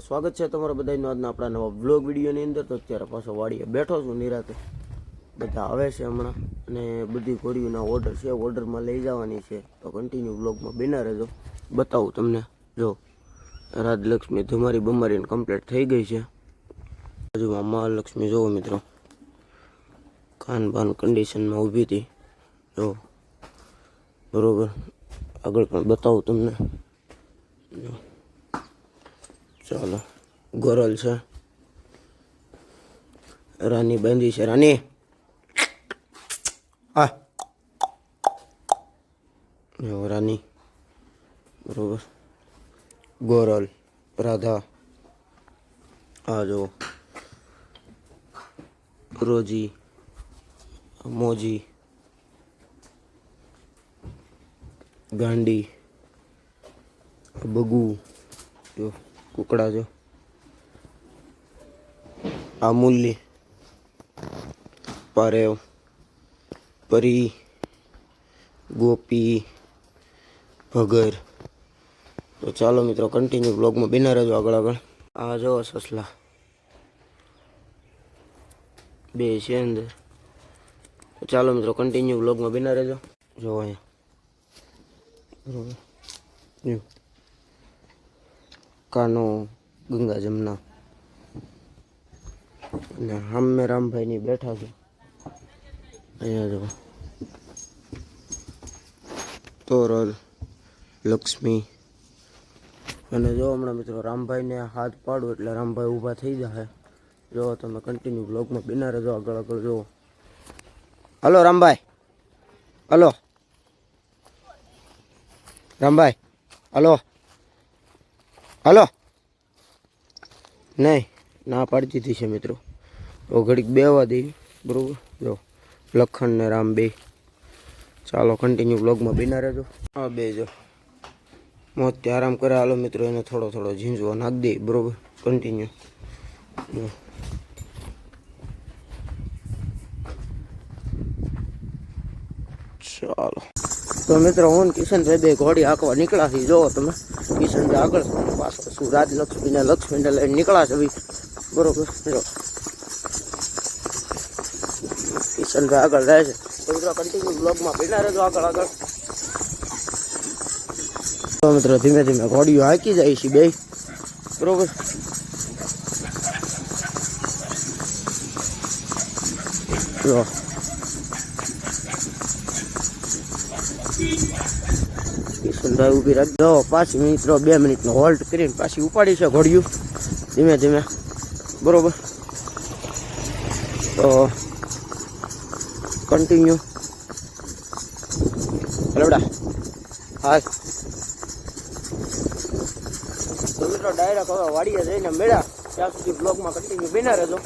સ્વાગત છે તમારા બધાનો આજના આપણા નવા વ્લોગ વિડીયોની અંદર। તો અત્યારે પાછો વાડીએ બેઠો છું નિરાતે, બધા આવે છે હમણાં અને બધી ઘોડીઓના ઓર્ડર છે, ઓર્ડરમાં લઈ જવાની છે। તો કન્ટિન્યુ વ્લોગમાં બના રહેજો, બતાવું તમને। જો રાજલક્ષ્મી ધુમારી બમારીને કમ્પ્લીટ થઈ ગઈ છે। બાજુમાં મહાલક્ષ્મી જોવો મિત્રો, ખાનપાન કન્ડિશનમાં ઊભી હતી જો બરોબર। આગળ પણ બતાવું તમને, ચાલો। ગોરલ છે, રાની બાંધી છે, રાની હા જો રાની બરોબર। ગોરલ, રાધા, આ જો રોજી, મોજી, ગાંડી, બગુ જો કુકડા જો, આમૂલી, પારેવ, પરી, ગોપી, ભગર। તો ચાલો મિત્રો કન્ટિન્યુ બ્લોગમાં બના રહેજો આગળ। આ જો સસલા બે છે અંદર। તો ચાલો મિત્રો કન્ટિન્યુ બ્લોગમાં બના રહેજો। જો અહીંયા બરોબર, કાનો, ગંગા જમના અને સામે રામભાઈની બેઠા છે અહીંયા જો, તોરલ, લક્ષ્મી। અને જો હમણાં મિત્રો રામભાઈને હાથ પાડું એટલે રામભાઈ ઊભા થઈ જશે। જો તમે કન્ટિન્યુ બ્લોગમાં બના રહેજો આગળ જો। Hello Rambhai, hello Rambhai, hello hello. નહીં ના પાડી દીધી છે મિત્રો, તો ઘડીક બેવા દઈ બરોબર। જો લખન ને રામ બે, ચાલો કન્ટિન્યુ બ્લોગમાં બના રહેજો। હા બે જો મોત આરામ કરે, હાલો મિત્રો એને થોડો થોડો ઝીંઝવો નાખ દે બરોબર, કન્ટિન્યુ જો। ચાલો તો મિત્રો હું કિશનભાઈ બે ઘોડી હાંકવા નીકળ્યા છીએ। જોવો તમે કિશનભાઈ આગળ પાછળ શું રાજલક્ષ્મીને લક્ષ્મીને લઈને નીકળ્યા છે બરોબર। જો કિશનભાઈ આગળ જાય છે, તો મિત્રો કન્ટિન્યુ બ્લોગમાં બના રહેજો આગળ। તો મિત્રો ધીમે ધીમે ઘોડીઓ હાંકી જાય છે બે બરોબર। જો કિશનભાઈ ઊભી રાખજો, 5 મિનિટ 2 મિનિટનો હોલ્ટ કરીને પાછી ઉપાડી છે ઘોડીઓ ધીમે ધીમે બરોબર। તો કન્ટિન્યુ હલવડા હા। તો મિત્રો ડાયરેક્ટ હવે વાડીએ જઈને મેળા, ત્યાં સુધી બ્લોગમાં કન્ટિન્યુ બના રહેજો।